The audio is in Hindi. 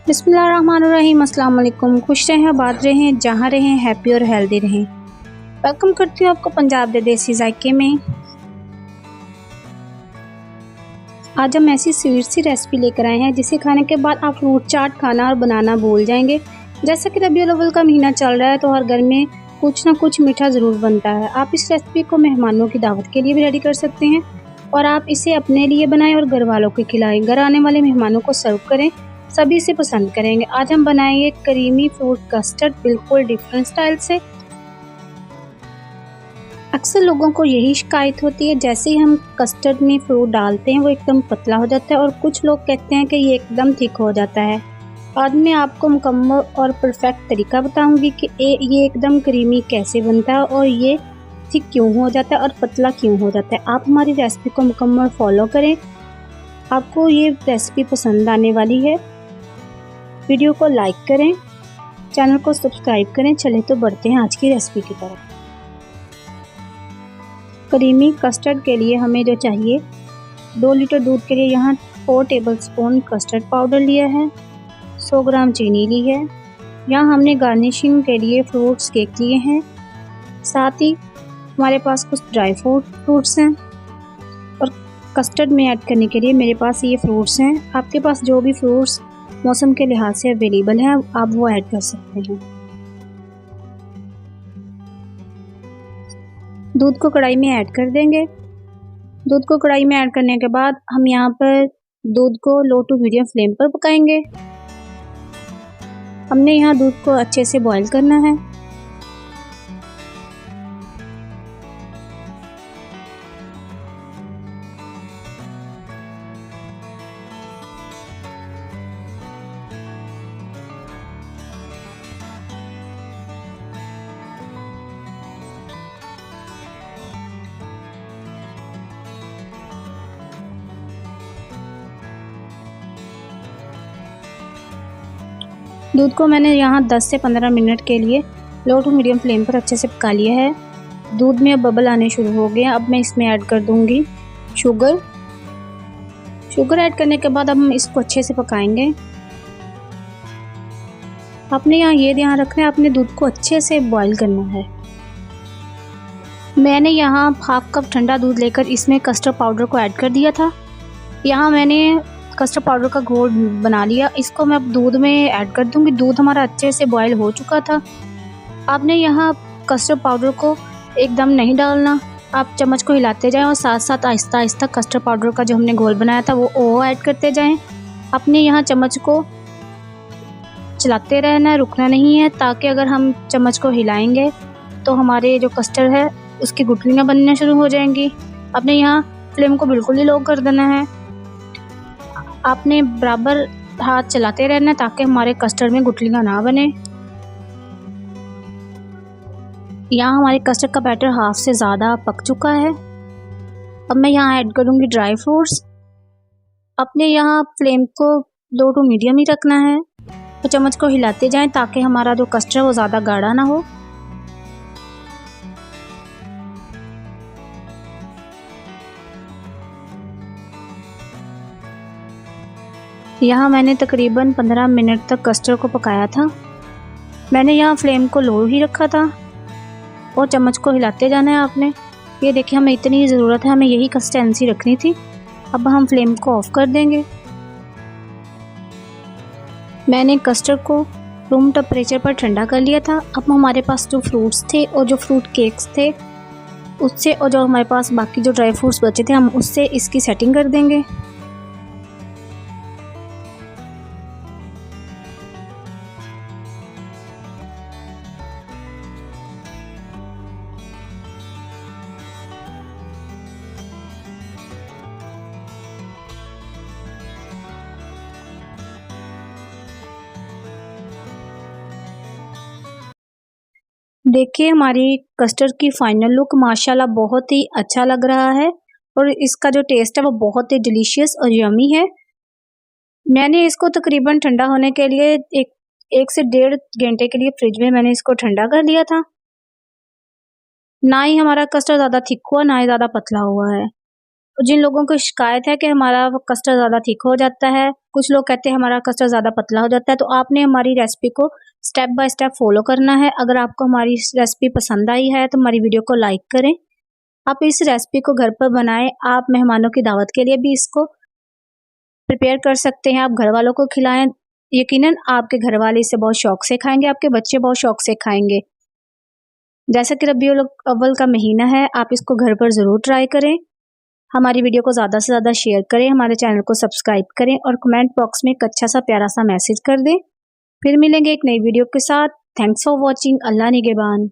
बिस्मिल्लाहिर्रहमानिर्रहीम। अस्सलाम वालेकुम। खुश रहें, आबाद रहें, जहाँ रहें, हैप्पी और हेल्दी रहें। वेलकम करती हूँ आपको पंजाब दे देसी जायके में। आज हम ऐसी स्वीट सी रेसिपी लेकर आए हैं जिसे खाने के बाद आप फ्रूट चाट खाना और बनाना भूल जाएंगे। जैसा कि रबीउल अव्वल का महीना चल रहा है तो हर घर में कुछ ना कुछ मीठा ज़रूर बनता है। आप इस रेसिपी को मेहमानों की दावत के लिए भी रेडी कर सकते हैं और आप इसे अपने लिए बनाएं और घर वालों को खिलाएं। घर आने वाले मेहमानों को सर्व करें, सभी इसे पसंद करेंगे। आज हम बनाएंगे क्रीमी फ्रूट कस्टर्ड, बिल्कुल डिफरेंट स्टाइल से। अक्सर लोगों को यही शिकायत होती है, जैसे ही हम कस्टर्ड में फ्रूट डालते हैं वो एकदम पतला हो जाता है और कुछ लोग कहते हैं कि ये एकदम थिक हो जाता है। आज मैं आपको मुकम्मल और परफेक्ट तरीका बताऊंगी कि ये एकदम क्रीमी कैसे बनता है और ये थिक क्यों हो जाता है और पतला क्यों हो जाता है। आप हमारी रेसिपी को मुकम्मल फॉलो करें, आपको ये रेसिपी पसंद आने वाली है। वीडियो को लाइक करें, चैनल को सब्सक्राइब करें। चले तो बढ़ते हैं आज की रेसिपी की तरफ। क्रीमी कस्टर्ड के लिए हमें जो चाहिए, 2 लीटर दूध के लिए यहाँ 4 टेबलस्पून कस्टर्ड पाउडर लिया है, 100 ग्राम चीनी ली है। यहाँ हमने गार्निशिंग के लिए फ्रूट्स केक लिए हैं, साथ ही हमारे पास कुछ ड्राई फ्रूट्स हैं और कस्टर्ड में ऐड करने के लिए मेरे पास ये फ्रूट्स हैं। आपके पास जो भी फ्रूट्स मौसम के लिहाज से अवेलेबल हैं आप वो ऐड कर सकते हैं। दूध को कढ़ाई में ऐड कर देंगे। दूध को कढ़ाई में ऐड करने के बाद हम यहाँ पर दूध को लो टू मीडियम फ्लेम पर पकाएंगे। हमने यहाँ दूध को अच्छे से बॉईल करना है। दूध को मैंने यहाँ 10 से 15 मिनट के लिए लो टू मीडियम फ्लेम पर अच्छे से पका लिया है। दूध में अब बबल आने शुरू हो गए हैं। अब मैं इसमें ऐड कर दूंगी शुगर। शुगर ऐड करने के बाद अब हम इसको अच्छे से पकाएंगे। आपने यहाँ ये ध्यान रखना है, आपने दूध को अच्छे से बॉईल करना है। मैंने यहाँ हाफ कप ठंडा दूध लेकर इसमें कस्टर्ड पाउडर को ऐड कर दिया था। यहाँ मैंने कस्टर्ड पाउडर का घोल बना लिया, इसको मैं अब दूध में ऐड कर दूंगी। दूध हमारा अच्छे से बॉईल हो चुका था। आपने यहाँ कस्टर्ड पाउडर को एकदम नहीं डालना, आप चम्मच को हिलाते जाएं और साथ साथ आहिस्ता आहिस्ता कस्टर्ड पाउडर का जो हमने घोल बनाया था वो ऐड करते जाएं। आपने यहाँ चम्मच को चलाते रहना है, रुकना नहीं है, ताकि अगर हम चम्मच को हिलाएंगे तो हमारे जो कस्टर्ड है उसकी गुठलियाँ बनना शुरू हो जाएंगी। आपने यहाँ फ्लेम को बिल्कुल ही लो कर देना है। आपने बराबर हाथ चलाते रहना है ताकि हमारे कस्टर्ड में गुठलियाँ ना बने। यहाँ हमारे कस्टर्ड का बैटर हाफ से ज़्यादा पक चुका है। अब मैं यहाँ ऐड करूँगी ड्राई फ्रूट्स। अपने यहाँ फ्लेम को लो टू मीडियम ही रखना है तो चम्मच को हिलाते जाएं ताकि हमारा जो कस्टर्ड है वो ज़्यादा गाढ़ा ना हो। यहाँ मैंने तकरीबन 15 मिनट तक कस्टर्ड को पकाया था। मैंने यहाँ फ्लेम को लो ही रखा था और चम्मच को हिलाते जाना है आपने। ये देखिए, हमें इतनी ज़रूरत है, हमें यही कंसिस्टेंसी रखनी थी। अब हम फ्लेम को ऑफ कर देंगे। मैंने कस्टर्ड को रूम टेम्परेचर पर ठंडा कर लिया था। अब हमारे पास जो फ्रूट्स थे और जो फ्रूट केक्स थे उससे और जो हमारे पास बाकी जो ड्राई फ्रूट्स बचे थे हम उससे इसकी सेटिंग कर देंगे। देखिए, हमारी कस्टर्ड की फाइनल लुक माशाल्लाह बहुत ही अच्छा लग रहा है और इसका जो टेस्ट है वो बहुत ही डिलीशियस और यमी है। मैंने इसको तकरीबन ठंडा होने के लिए एक से 1.5 घंटे के लिए फ्रिज में मैंने इसको ठंडा कर लिया था। ना ही हमारा कस्टर्ड ज़्यादा थिक हुआ, ना ही ज़्यादा पतला हुआ है। जिन लोगों को शिकायत है कि हमारा कस्टर्ड ज़्यादा थिक हो जाता है, कुछ लोग कहते हैं हमारा कस्टर्ड ज़्यादा पतला हो जाता है, तो आपने हमारी रेसिपी को स्टेप बाय स्टेप फॉलो करना है। अगर आपको हमारी रेसिपी पसंद आई है तो हमारी वीडियो को लाइक करें। आप इस रेसिपी को घर पर बनाएं। आप मेहमानों की दावत के लिए भी इसको प्रिपेयर कर सकते हैं। आप घर वालों को खिलाएं, यकीनन आपके घर वाले इसे बहुत शौक से खाएंगे, आपके बच्चे बहुत शौक से खाएंगे। जैसा कि रबीउल अव्वल का महीना है, आप इसको घर पर ज़रूर ट्राई करें। हमारी वीडियो को ज़्यादा से ज़्यादा शेयर करें, हमारे चैनल को सब्सक्राइब करें और कमेंट बॉक्स में एक अच्छा सा प्यारा सा मैसेज कर दें। फिर मिलेंगे एक नई वीडियो के साथ। Thanks for watching. अल्लाह निगहबान।